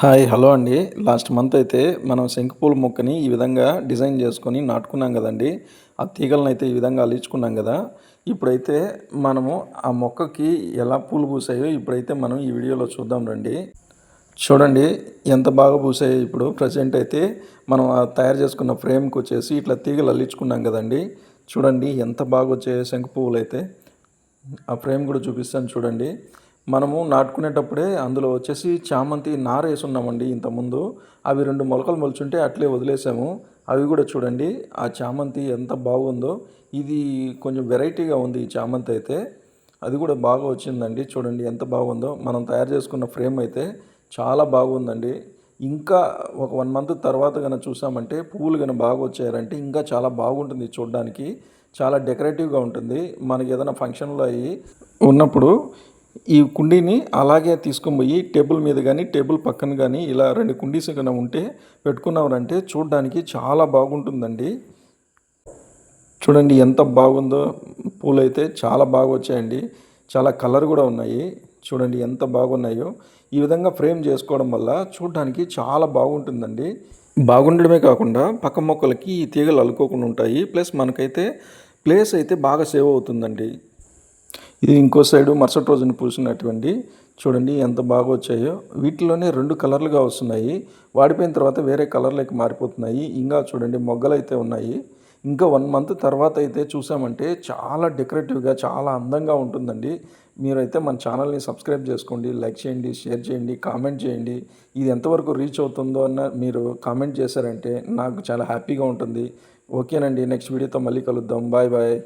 Hi hello అండి. Last month అయితే మనం శంకుపూల మొక్కని ఈ విధంగా డిజైన్ చేసుకొని నాటుకున్నాం కదండి. ఆ తీగలను అయితే ఈ విధంగా అల్లించుకున్నాం కదా. ఇప్పుడైతే మనము ఆ మొక్కకి ఎలా పూలు పూసాయో ఇప్పుడైతే మనం ఈ వీడియోలో చూద్దాం రండి. చూడండి ఎంత బాగా పూసాయో. ఇప్పుడు ప్రజెంట్ అయితే మనం తయారు చేసుకున్న ఫ్రేమ్కి వచ్చేసి ఇట్లా తీగలు అల్లించుకున్నాం కదండి. చూడండి ఎంత బాగా వచ్చాయో శంకు పువ్వులు అయితే. ఆ ఫ్రేమ్ కూడా చూపిస్తాను చూడండి. మనము నాటుకునేటప్పుడే అందులో వచ్చేసి చామంతి నార వేసున్నామండి ఇంతకుముందు. అవి 2 మొలకలు మొలుచుంటే అట్లే వదిలేసాము. అవి కూడా చూడండి ఆ చామంతి ఎంత బాగుందో. ఇది కొంచెం వెరైటీగా ఉంది ఈ చామంతి అయితే. అది కూడా బాగా వచ్చిందండి. చూడండి ఎంత బాగుందో. మనం తయారు చేసుకున్న ఫ్రేమ్ అయితే చాలా బాగుందండి. ఇంకా ఒక 1 మంత్ తర్వాత గన చూసామంటే పువ్వులు గన బాగా వచ్చారంటే ఇంకా చాలా బాగుంటుంది చూడడానికి. చాలా డెకరేటివ్గా ఉంటుంది. మనకి ఏదైనా ఫంక్షన్లో అయ్యి ఉన్నప్పుడు ఈ కుండీని అలాగే తీసుకొని పోయి టేబుల్ మీద కానీ టేబుల్ పక్కన కానీ ఇలా 2 కుండీస్ కన్నా ఉంటే పెట్టుకున్నామంటే చూడడానికి చాలా బాగుంటుందండి. చూడండి ఎంత బాగుందో. పూలైతే చాలా బాగా వచ్చాయండి. చాలా కలర్ కూడా ఉన్నాయి. చూడండి ఎంత బాగున్నాయో. ఈ విధంగా ఫ్రేమ్ చేసుకోవడం వల్ల చూడడానికి చాలా బాగుంటుందండి. బాగుండడమే కాకుండా పక్క మొక్కలకి ఈ తీగలు అల్లుకోకుండా ఉంటాయి. ప్లస్ మనకైతే ప్లేస్ అయితే బాగా సేవ్ అవుతుందండి. ఇది ఇంకో సైడు మరుసటి రోజున పూసినటువంటి చూడండి ఎంత బాగా వచ్చాయో. వీటిలోనే 2 కలర్లుగా వస్తున్నాయి. వాడిపోయిన తర్వాత వేరే కలర్లోకి మారిపోతున్నాయి. ఇంకా చూడండి మొగ్గలు అయితే ఉన్నాయి. ఇంకా 1 మంత్ తర్వాత అయితే చూసామంటే చాలా డెకరేటివ్గా చాలా అందంగా ఉంటుందండి. మీరైతే మన ఛానల్ని సబ్స్క్రైబ్ చేసుకోండి, లైక్ చేయండి, షేర్ చేయండి, కామెంట్ చేయండి. ఇది ఎంతవరకు రీచ్ అవుతుందో అన్న మీరు కామెంట్ చేశారంటే నాకు చాలా హ్యాపీగా ఉంటుంది. ఓకేనండి, నెక్స్ట్ వీడియోతో మళ్ళీ కలుద్దాం. Bye bye.